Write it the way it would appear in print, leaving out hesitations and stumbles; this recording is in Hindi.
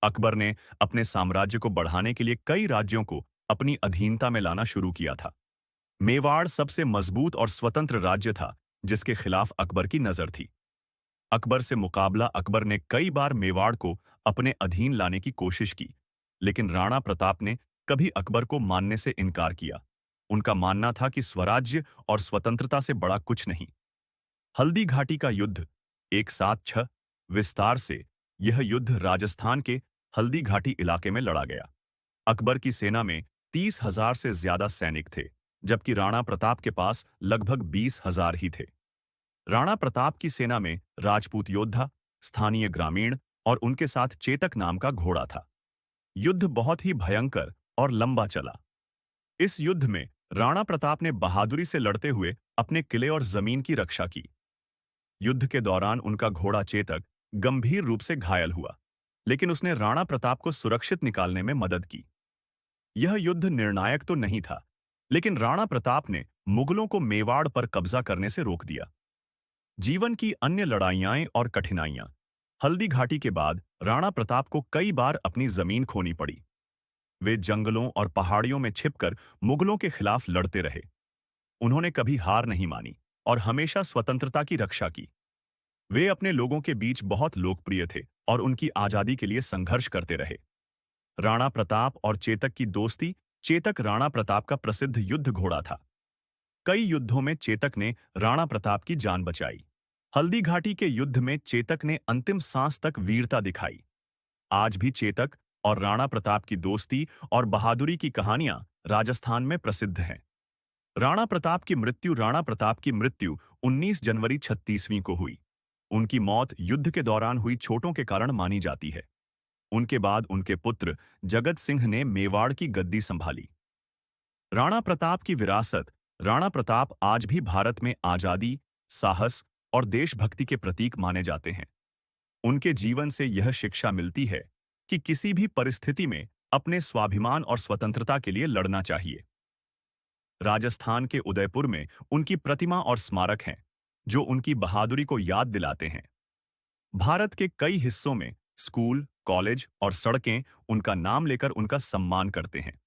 अकबर ने अपने साम्राज्य को बढ़ाने के लिए कई राज्यों को अपनी अधीनता में लाना शुरू किया था। मेवाड़ सबसे मजबूत और स्वतंत्र राज्य था जिसके खिलाफ अकबर की नजर थी। अकबर से मुकाबला अकबर ने कई बार मेवाड़ को अपने अधीन लाने की कोशिश की, लेकिन राणा प्रताप ने कभी अकबर को मानने से इनकार किया। उनका मानना था कि स्वराज्य और स्वतंत्रता से बड़ा कुछ नहीं। हल्दी घाटी का युद्ध 176 विस्तार से यह युद्ध राजस्थान के हल्दी घाटी इलाके में लड़ा गया। अकबर की सेना में 30,000 से ज्यादा सैनिक थे, जबकि राणा प्रताप के पास लगभग 20,000 ही थे। राणा प्रताप की सेना में राजपूत योद्धा, स्थानीय ग्रामीण और उनके साथ चेतक नाम का घोड़ा था। युद्ध बहुत ही भयंकर और लंबा चला। इस युद्ध में राणा प्रताप ने बहादुरी से लड़ते हुए अपने किले और जमीन की रक्षा की। युद्ध के दौरान उनका घोड़ा चेतक गंभीर रूप से घायल हुआ, लेकिन उसने राणा प्रताप को सुरक्षित निकालने में मदद की। यह युद्ध निर्णायक तो नहीं था, लेकिन राणा प्रताप ने मुगलों को मेवाड़ पर कब्जा करने से रोक दिया। जीवन की अन्य लड़ाइयां और कठिनाइयां। हल्दी घाटी के बाद राणा प्रताप को कई बार अपनी जमीन खोनी पड़ी। वे जंगलों और पहाड़ियों में छिपकर मुगलों के खिलाफ लड़ते रहे। उन्होंने कभी हार नहीं मानी और हमेशा स्वतंत्रता की रक्षा की। वे अपने लोगों के बीच बहुत लोकप्रिय थे और उनकी आजादी के लिए संघर्ष करते रहे। राणा प्रताप और चेतक की दोस्ती। चेतक राणा प्रताप का प्रसिद्ध युद्ध घोड़ा था। कई युद्धों में चेतक ने राणा प्रताप की जान बचाई। हल्दी घाटी के युद्ध में चेतक ने अंतिम सांस तक वीरता दिखाई। आज भी चेतक और राणा प्रताप की दोस्ती और बहादुरी की कहानियां राजस्थान में प्रसिद्ध हैं। राणा प्रताप की मृत्यु 19 जनवरी 36वीं को हुई। उनकी मौत युद्ध के दौरान हुई चोटों के कारण मानी जाती है। उनके बाद उनके पुत्र जगत सिंह ने मेवाड़ की गद्दी संभाली। राणा प्रताप की विरासत। राणा प्रताप आज भी भारत में आजादी, साहस और देशभक्ति के प्रतीक माने जाते हैं। उनके जीवन से यह शिक्षा मिलती है कि किसी भी परिस्थिति में अपने स्वाभिमान और स्वतंत्रता के लिए लड़ना चाहिए। राजस्थान के उदयपुर में उनकी प्रतिमा और स्मारक हैं, जो उनकी बहादुरी को याद दिलाते हैं। भारत के कई हिस्सों में स्कूल, कॉलेज और सड़कें उनका नाम लेकर उनका सम्मान करते हैं।